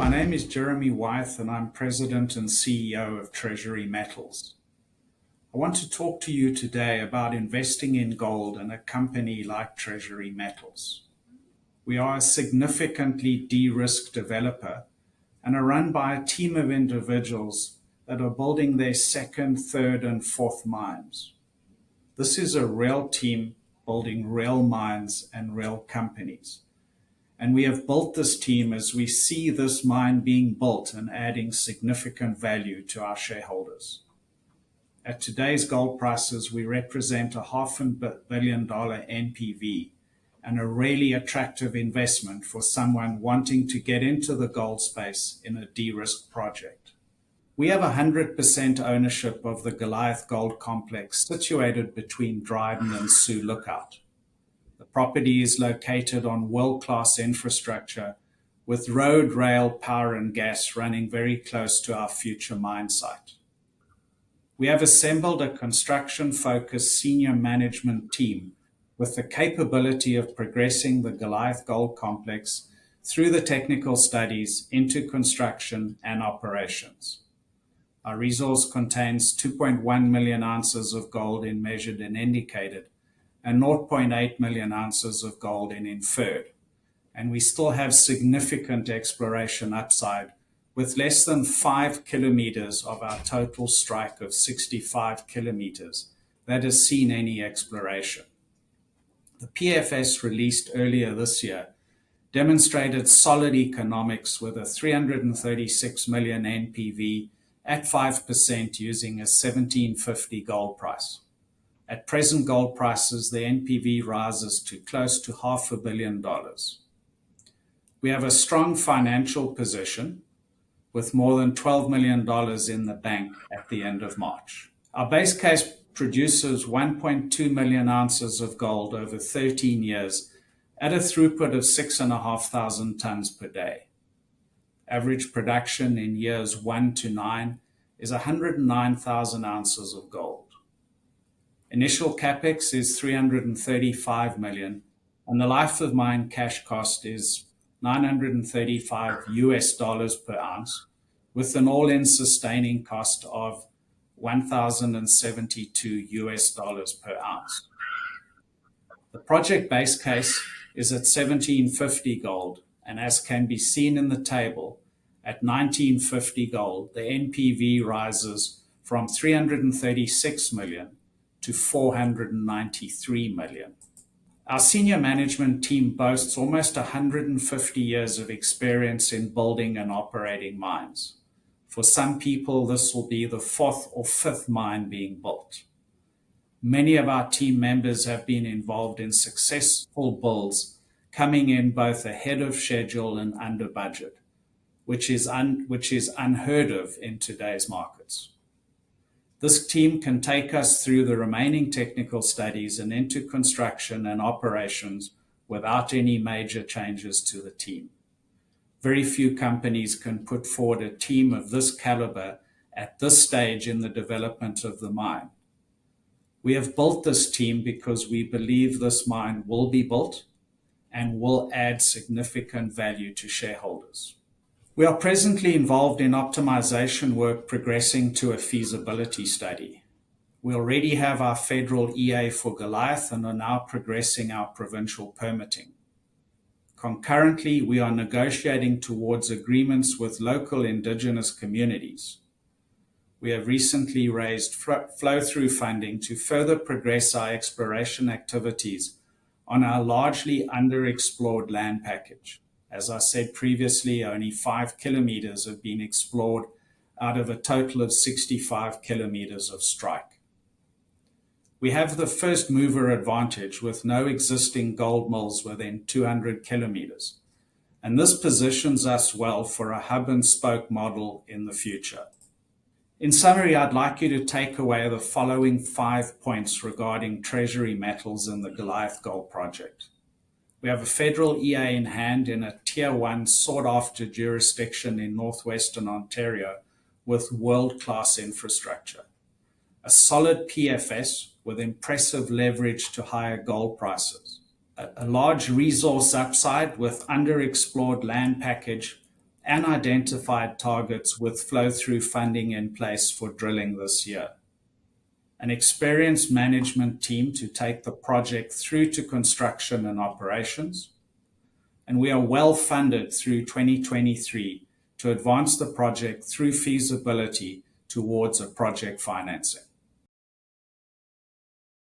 My name is Jeremy Wyeth and I'm President and CEO of Treasury Metals. I want to talk to you today about investing in gold in a company like Treasury Metals. We are a significantly de-risked developer and are run by a team of individuals that are building their second, third and fourth mines. This is a real team building real mines and real companies. And we have built this team as we see this mine being built and adding significant value to our shareholders. At today's gold prices, we represent a $500 million NPV and a really attractive investment for someone wanting to get into the gold space in a de-risked project. We have 100% ownership of the Goliath Gold Complex situated between Dryden and Sioux Lookout. The property is located on world-class infrastructure with road, rail, power and gas running very close to our future mine site. We have assembled a construction-focused senior management team with the capability of progressing the Goliath Gold Complex through the technical studies into construction and operations. Our resource contains 2.1 million ounces of gold in measured and indicated, and 0.8 million ounces of gold in inferred. And we still have significant exploration upside with less than 5 kilometers of our total strike of 65 kilometers that has seen any exploration. The PFS released earlier this year demonstrated solid economics with a 336 million NPV at 5% using a $1,750 gold price. At present gold prices, the NPV rises to close to $500 million. We have a strong financial position with more than $12 million in the bank at the end of March. Our base case produces 1.2 million ounces of gold over 13 years at a throughput of 6,500 tons per day. Average production in years 1 to 9 is 109,000 ounces of gold. Initial capex is $335 million, and the life of mine cash cost is $935 per ounce, with an all-in sustaining cost of $1,072 per ounce. The project base case is at $1,750 gold, and as can be seen in the table, at $1,950 gold, the NPV rises from $336 million to $493 million. Our senior management team boasts almost 150 years of experience in building and operating mines. For some people, this will be the fourth or fifth mine being built. Many of our team members have been involved in successful builds, coming in both ahead of schedule and under budget, which is unheard of in today's markets. This team can take us through the remaining technical studies and into construction and operations without any major changes to the team. Very few companies can put forward a team of this caliber at this stage in the development of the mine. We have built this team because we believe this mine will be built and will add significant value to shareholders. We are presently involved in optimization work progressing to a feasibility study. We already have our federal EA for Goliath and are now progressing our provincial permitting. Concurrently, we are negotiating towards agreements with local indigenous communities. We have recently raised flow-through funding to further progress our exploration activities on our largely underexplored land package. As I said previously, only 5 kilometers have been explored out of a total of 65 kilometers of strike. We have the first mover advantage with no existing gold mills within 200 kilometers, and this positions us well for a hub and spoke model in the future. In summary, I'd like you to take away the following 5 points regarding Treasury Metals and the Goliath Gold Project. We have a federal EA in hand in a Tier 1 sought-after jurisdiction in northwestern Ontario with world-class infrastructure. A solid PFS with impressive leverage to higher gold prices. A large resource upside with underexplored land package and identified targets with flow-through funding in place for drilling this year. An experienced management team to take the project through to construction and operations, and we are well funded through 2023 to advance the project through feasibility towards a project financing.